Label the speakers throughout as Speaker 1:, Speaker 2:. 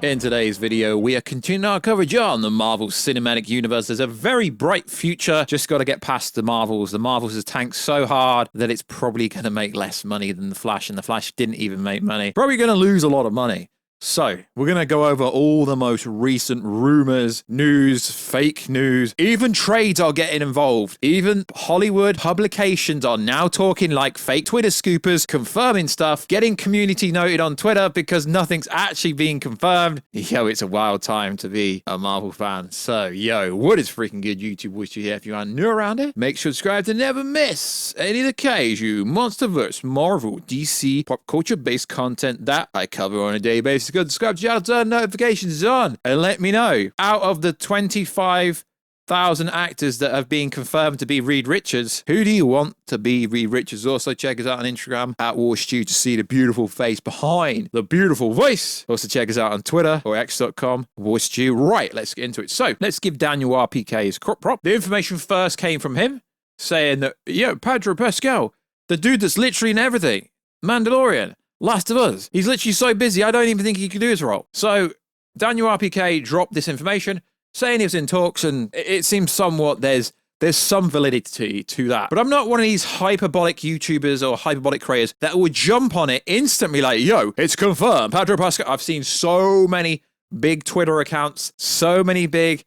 Speaker 1: In today's video, we are continuing our coverage on the Marvel Cinematic Universe. There's a very bright future. Just got to get past the Marvels. The Marvels has tanked so hard that it's probably going to make less money than The Flash, and The Flash didn't even make money. Probably going to lose a lot of money. So, we're going to go over all the most recent rumors, news, fake news. Even trades are getting involved. Even Hollywood publications are now talking like fake Twitter scoopers, confirming stuff, getting community noted on Twitter because nothing's actually being confirmed. Yo, it's a wild time to be a Marvel fan. So, yo, what is freaking good, YouTube? Wish you here. If you are new around it, make sure to subscribe to never miss any of the Kaiju, Monsterverse, Marvel, DC, pop culture-based content that I cover on a daily basis. Go subscribe to the channel, turn notifications on, and let me know. Out of the 25,000 actors that have been confirmed to be Reed Richards, who do you want to be Reed Richards? Also, check us out on Instagram at Warstu to see the beautiful face behind the beautiful voice. Also, check us out on Twitter or x.com, Warstu. Right, let's get into it. So, let's give Daniel RPK his crop prop. The information first came from him, saying that, Pedro Pascal, the dude that's literally in everything, Mandalorian, Last of Us. He's literally so busy, I don't even think he could do his role. So, Daniel RPK dropped this information, saying he was in talks, and it seems somewhat there's some validity to that. But I'm not one of these hyperbolic YouTubers or hyperbolic creators that would jump on it instantly like, yo, it's confirmed, Pedro Pascal. I've seen so many big Twitter accounts, so many big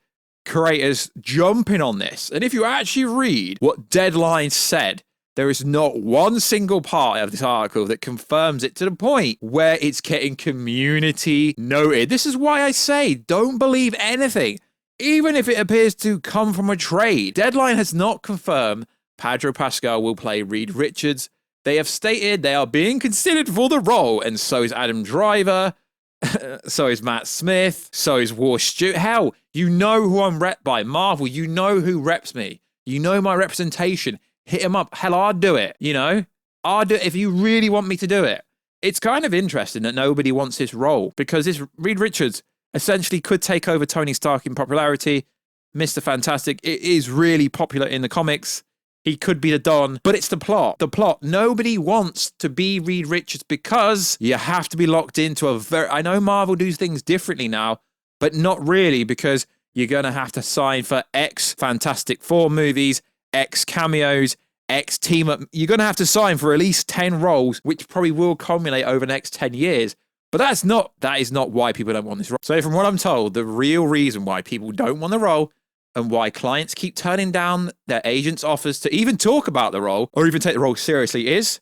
Speaker 1: creators jumping on this. And if you actually read what Deadline said, there is not one single part of this article that confirms it to the point where it's getting community noted. This is why I say don't believe anything, even if it appears to come from a trade. Deadline has not confirmed Pedro Pascal will play Reed Richards. They have stated they are being considered for the role, and so is Adam Driver, so is Matt Smith, so is Warstu. Hell, you know who I'm repped by. Marvel, you know who reps me. You know my representation. Hit him up. Hell, I'd do it, I'd do it if you really want me to do it. It's kind of interesting that nobody wants this role because this Reed Richards essentially could take over Tony Stark in popularity. Mr. Fantastic, it is really popular in the comics. He could be the Don, but it's the plot. The plot. Nobody wants to be Reed Richards because you have to be locked into I know Marvel do things differently now, but not really, because you're going to have to sign for X Fantastic Four movies, X cameos, X team up. You're going to have to sign for at least 10 roles, which probably will culminate over the next 10 years. But that is not why people don't want this role. So from what I'm told, the real reason why people don't want the role and why clients keep turning down their agents' offers to even talk about the role or even take the role seriously is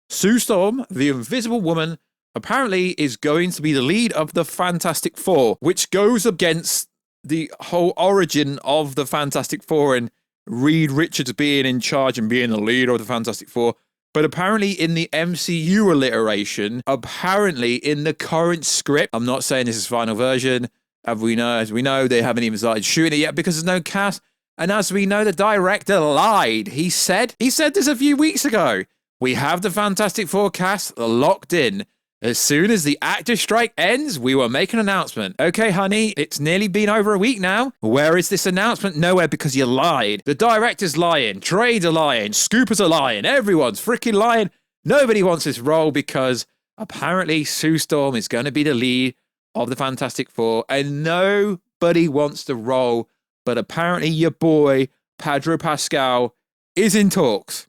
Speaker 1: Sue Storm, the Invisible Woman, apparently is going to be the lead of the Fantastic Four, which goes against the whole origin of the Fantastic Four and Reed Richards being in charge and being the leader of the Fantastic Four. But apparently in the MCU alliteration, apparently in the current script, I'm not saying this is final version, as we know, they haven't even started shooting it yet because there's no cast. And as we know, the director lied. He said this a few weeks ago. We have the Fantastic Four cast locked in. As soon as the actor strike ends, we will make an announcement. Okay, honey, it's nearly been over a week now. Where is this announcement? Nowhere, because you lied. The director's lying. Trades are lying. Scoopers are lying. Everyone's freaking lying. Nobody wants this role because apparently Sue Storm is going to be the lead of the Fantastic Four, and nobody wants the role, but apparently your boy, Pedro Pascal, is in talks.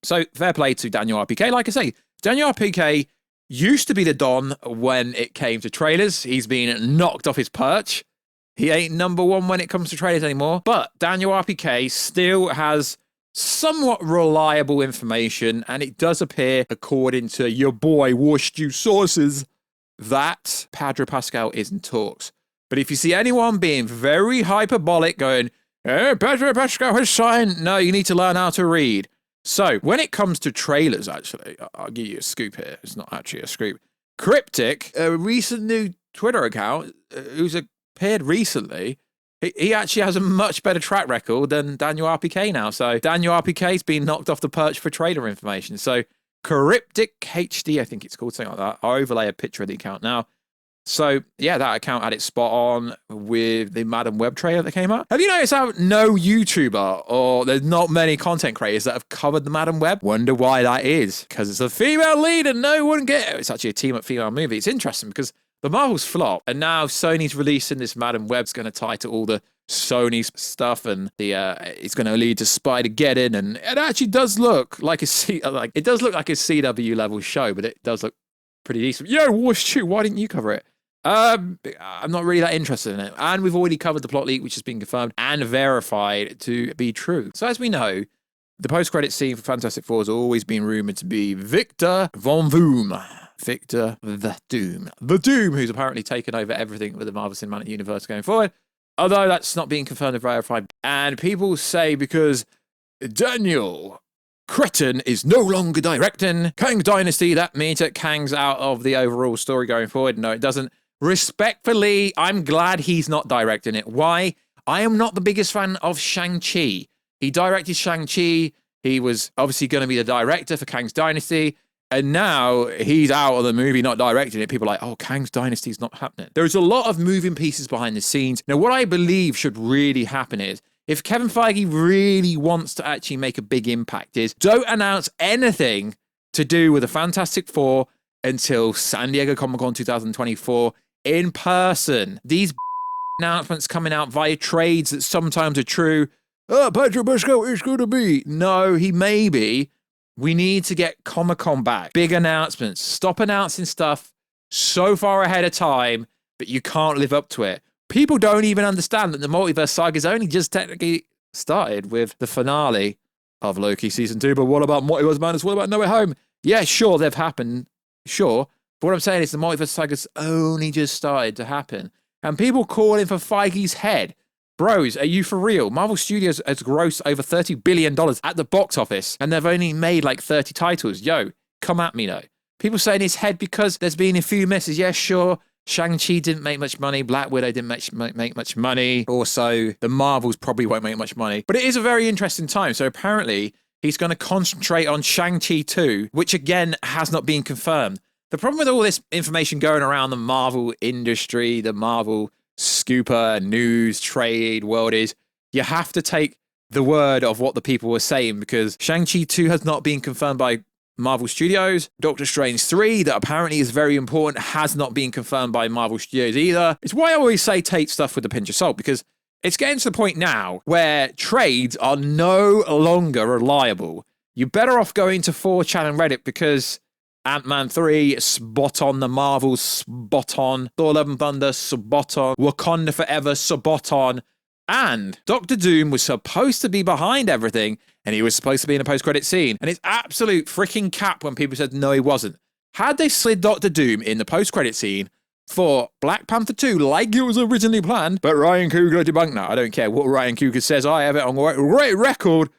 Speaker 1: So, fair play to Daniel RPK. Like I say, Daniel RPK used to be the Don when it came to trailers. He's been knocked off his perch. He ain't number one when it comes to trailers anymore. But Daniel RPK still has somewhat reliable information, and it does appear, according to your boy Warstu sources, that Pedro Pascal is in talks. But if you see anyone being very hyperbolic, going, Pedro Pascal has signed, no, you need to learn how to read. So, when it comes to trailers, actually, I'll give you a scoop here. It's not actually a scoop. Cryptic, a recent new Twitter account who's appeared recently, he actually has a much better track record than Daniel RPK now. So, Daniel RPK's been knocked off the perch for trailer information. So, Cryptic HD, I think it's called, something like that. I'll overlay a picture of the account now. So, yeah, that account had it spot on with the Madam Web trailer that came out. Have you noticed how no YouTuber or there's not many content creators that have covered the Madam Web? Wonder why that is. Because it's a female lead and no one gets it. It's actually a team-up female movie. It's interesting because the Marvels flop, and now Sony's releasing this Madam Web's going to tie to all the Sony stuff, and it's going to lead to Spider-Geddon, and it actually does look like it does look like a CW level show, but it does look pretty decent. Yo, Warstu, why didn't you cover it? I'm not really that interested in it, and we've already covered the plot leak, which has been confirmed and verified to be true. So as we know, the post-credit scene for Fantastic Four has always been rumored to be Victor Von Doom. Victor the Doom. The Doom, who's apparently taken over everything with the Marvel Cinematic Universe going forward. Although that's not being confirmed or verified. And people say because Daniel Cretton is no longer directing Kang Dynasty, that means that Kang's out of the overall story going forward. No, it doesn't. Respectfully, I'm glad he's not directing it. Why? I am not the biggest fan of Shang-Chi. He directed Shang-Chi. He was obviously going to be the director for Kang's Dynasty. And now he's out of the movie, not directing it. People are like, oh, Kang's Dynasty is not happening. There's a lot of moving pieces behind the scenes. Now, what I believe should really happen is, if Kevin Feige really wants to actually make a big impact, is don't announce anything to do with the Fantastic Four until San Diego Comic-Con 2024 in person. These announcements coming out via trades that sometimes are true. Oh, Pedro Pascal is going to be. No, he may be. We need to get Comic-Con back. Big announcements. Stop announcing stuff so far ahead of time that you can't live up to it. People don't even understand that the Multiverse saga has only just technically started with the finale of Loki Season 2. But what about Multiverse Madness? What about No Way Home? Yeah, sure, they've happened. Sure. But what I'm saying is the Multiverse saga's only just started to happen. And people calling for Feige's head. Bros, are you for real? Marvel Studios has grossed over $30 billion at the box office, and they've only made like 30 titles. Yo, come at me, though. People saying his head because there's been a few misses. Yeah, sure. Shang-Chi didn't make much money. Black Widow didn't make much money. Also, the Marvels probably won't make much money. But it is a very interesting time. So apparently, he's going to concentrate on Shang-Chi 2, which again has not been confirmed. The problem with all this information going around the Marvel industry, the Marvel scooper, news, trade world is you have to take the word of what the people were saying, because Shang-Chi 2 has not been confirmed by Marvel Studios. Doctor Strange 3, that apparently is very important, has not been confirmed by Marvel Studios either. It's why I always say take stuff with a pinch of salt, because it's getting to the point now where trades are no longer reliable. You're better off going to 4chan and Reddit, because Ant-Man 3, spot on. The Marvels, spot on. Thor Love and Thunder, spot on. Wakanda Forever, spot on. And Doctor Doom was supposed to be behind everything, and he was supposed to be in a post-credit scene. And it's absolute freaking cap when people said, no, he wasn't. Had they slid Doctor Doom in the post-credit scene for Black Panther 2 like it was originally planned, but Ryan Coogler debunked that. I don't care what Ryan Coogler says. I have it on great record,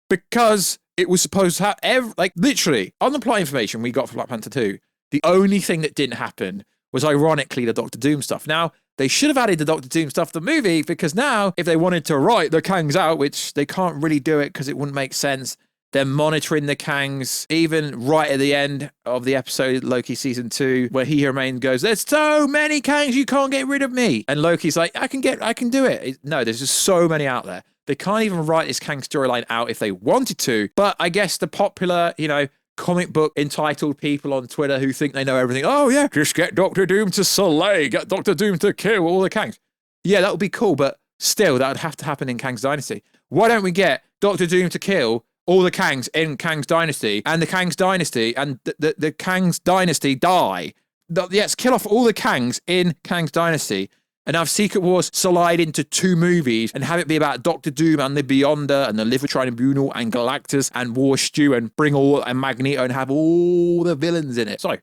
Speaker 1: because it was supposed to have, literally, on the plot information we got for Black Panther 2, the only thing that didn't happen was ironically the Doctor Doom stuff. Now, they should have added the Doctor Doom stuff to the movie, because now, if they wanted to write the Kangs out, which they can't really do it because it wouldn't make sense, they're monitoring the Kangs, even right at the end of the episode, Loki Season 2, where he remains goes, there's so many Kangs, you can't get rid of me. And Loki's like, I can do it. No, there's just so many out there. They can't even write this Kang storyline out if they wanted to. But I guess the popular, comic book entitled people on Twitter who think they know everything. Oh, yeah, just get Doctor Doom to slay, get Doctor Doom to kill all the Kangs. Yeah, that would be cool, but still, that would have to happen in Kang's Dynasty. Why don't we get Doctor Doom to kill all the Kangs in Kang's Dynasty, and the Kang's Dynasty and the Kang's Dynasty die? Yes, kill off all the Kangs in Kang's Dynasty, and have Secret Wars slide into 2 movies and have it be about Doctor Doom and the Beyonder and the Liver Tribunal and Galactus and Warstu, and bring all and Magneto and have all the villains in it. So,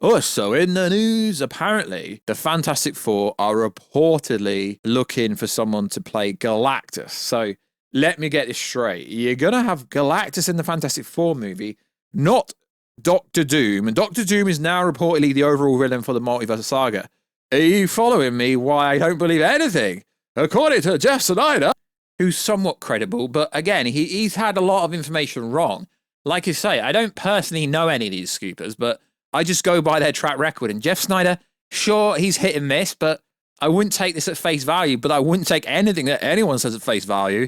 Speaker 1: also in the news, apparently the Fantastic Four are reportedly looking for someone to play Galactus. So let me get this straight. You're going to have Galactus in the Fantastic Four movie, not Doctor Doom. And Doctor Doom is now reportedly the overall villain for the Multiverse saga. Are you following me why I don't believe anything? According to Jeff Snyder, who's somewhat credible, but again, he's had a lot of information wrong. Like you say, I don't personally know any of these scoopers, but I just go by their track record. And Jeff Snyder, sure, he's hit and miss, but I wouldn't take this at face value, but I wouldn't take anything that anyone says at face value.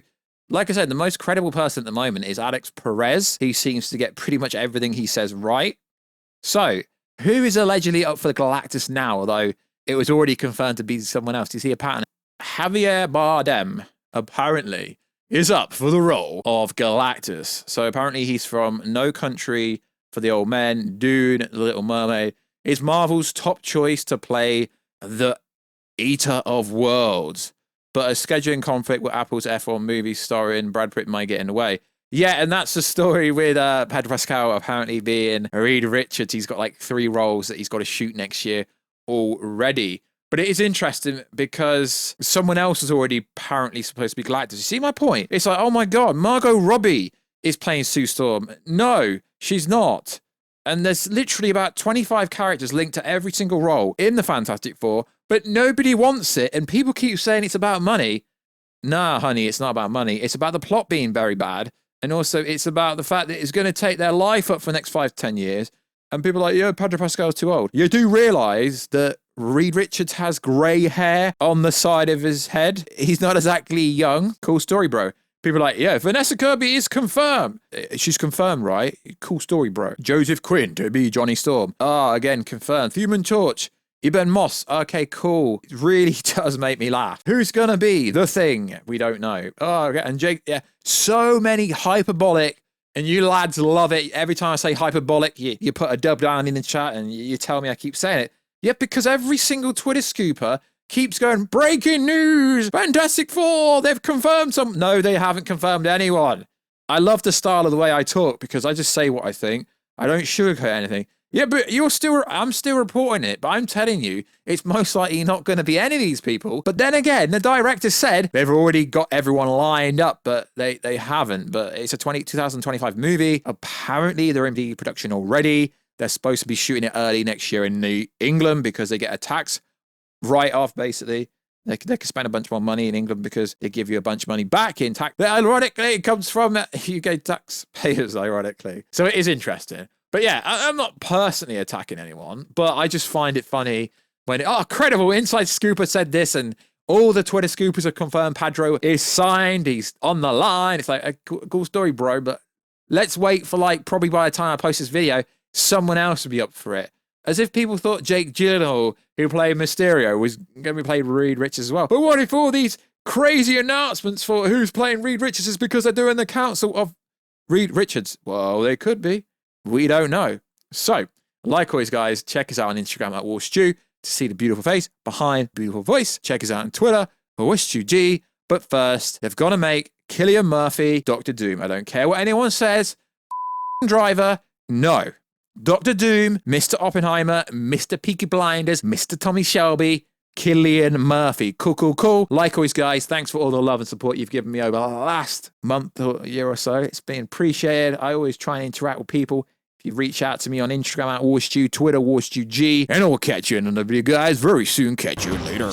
Speaker 1: Like I said, the most credible person at the moment is Alex Perez. He seems to get pretty much everything he says right. So, who is allegedly up for the Galactus now, although it was already confirmed to be someone else. Do you see a pattern? Javier Bardem apparently is up for the role of Galactus. So apparently he's from No Country for the Old Men, Dune, The Little Mermaid. Is Marvel's top choice to play the Eater of Worlds. But a scheduling conflict with Apple's F1 movie starring Brad Pitt might get in the way. Yeah, and that's the story with Pedro Pascal apparently being Reed Richards. He's got like 3 roles that he's got to shoot next year already. But it is interesting because someone else is already apparently supposed to be Galactus. You see my point? It's like, oh my God, Margot Robbie is playing Sue Storm. No, she's not. And there's literally about 25 characters linked to every single role in the Fantastic Four, but nobody wants it. And people keep saying it's about money. Nah, honey, it's not about money. It's about the plot being very bad. And also it's about the fact that it's going to take their life up for the next 5 to 10 years. And people are like, yeah, Pedro Pascal's too old. You do realize that Reed Richards has grey hair on the side of his head. He's not exactly young. Cool story, bro. People are like, yeah, Vanessa Kirby is confirmed. She's confirmed, right? Cool story, bro. Joseph Quinn to be Johnny Storm. Again, confirmed. Human Torch. Eben Moss. Okay, cool. It really does make me laugh. Who's going to be the Thing? We don't know. Okay. And Jake, yeah, so many hyperbolic, and you lads love it. Every time I say hyperbolic, you put a dub down in the chat and you tell me I keep saying it. Yeah, because every single Twitter scooper keeps going, breaking news, Fantastic Four, they've confirmed some. No, they haven't confirmed anyone. I love the style of the way I talk because I just say what I think. I don't sugarcoat anything. Yeah, but I'm still reporting it, but I'm telling you, it's most likely not going to be any of these people. But then again, the director said they've already got everyone lined up, but they haven't. But it's a 2025 movie. Apparently, they're in the production already. They're supposed to be shooting it early next year in England because they get a tax write-off, basically. They can spend a bunch more money in England because they give you a bunch of money back in tax. But ironically, it comes from UK taxpayers, ironically. So it is interesting. But yeah, I'm not personally attacking anyone, but I just find it funny when, credible Inside Scooper said this, and all the Twitter scoopers have confirmed Pedro is signed, he's on the line. It's like a cool story, bro, but let's wait for probably by the time I post this video, someone else will be up for it. As if people thought Jake Gyllenhaal, who played Mysterio, was going to be played Reed Richards as well. But what if all these crazy announcements for who's playing Reed Richards is because they're doing the council of Reed Richards? Well, they could be. We don't know. So, like always, guys, check us out on Instagram at Warstu to see the beautiful face behind the beautiful voice. Check us out on Twitter, WarstuG. But first, they've got to make Cillian Murphy Dr. Doom. I don't care what anyone says. Driver, no. Dr. Doom, Mr. Oppenheimer, Mr. Peaky Blinders, Mr. Tommy Shelby, Cillian Murphy. Cool. Like always, guys, thanks for all the love and support you've given me over the last month or year or so. It's been appreciated. I always try and interact with people. If you reach out to me on Instagram at Warstu, Twitter, WarstuG, and I'll catch you in another video, guys. Very soon. Catch you later.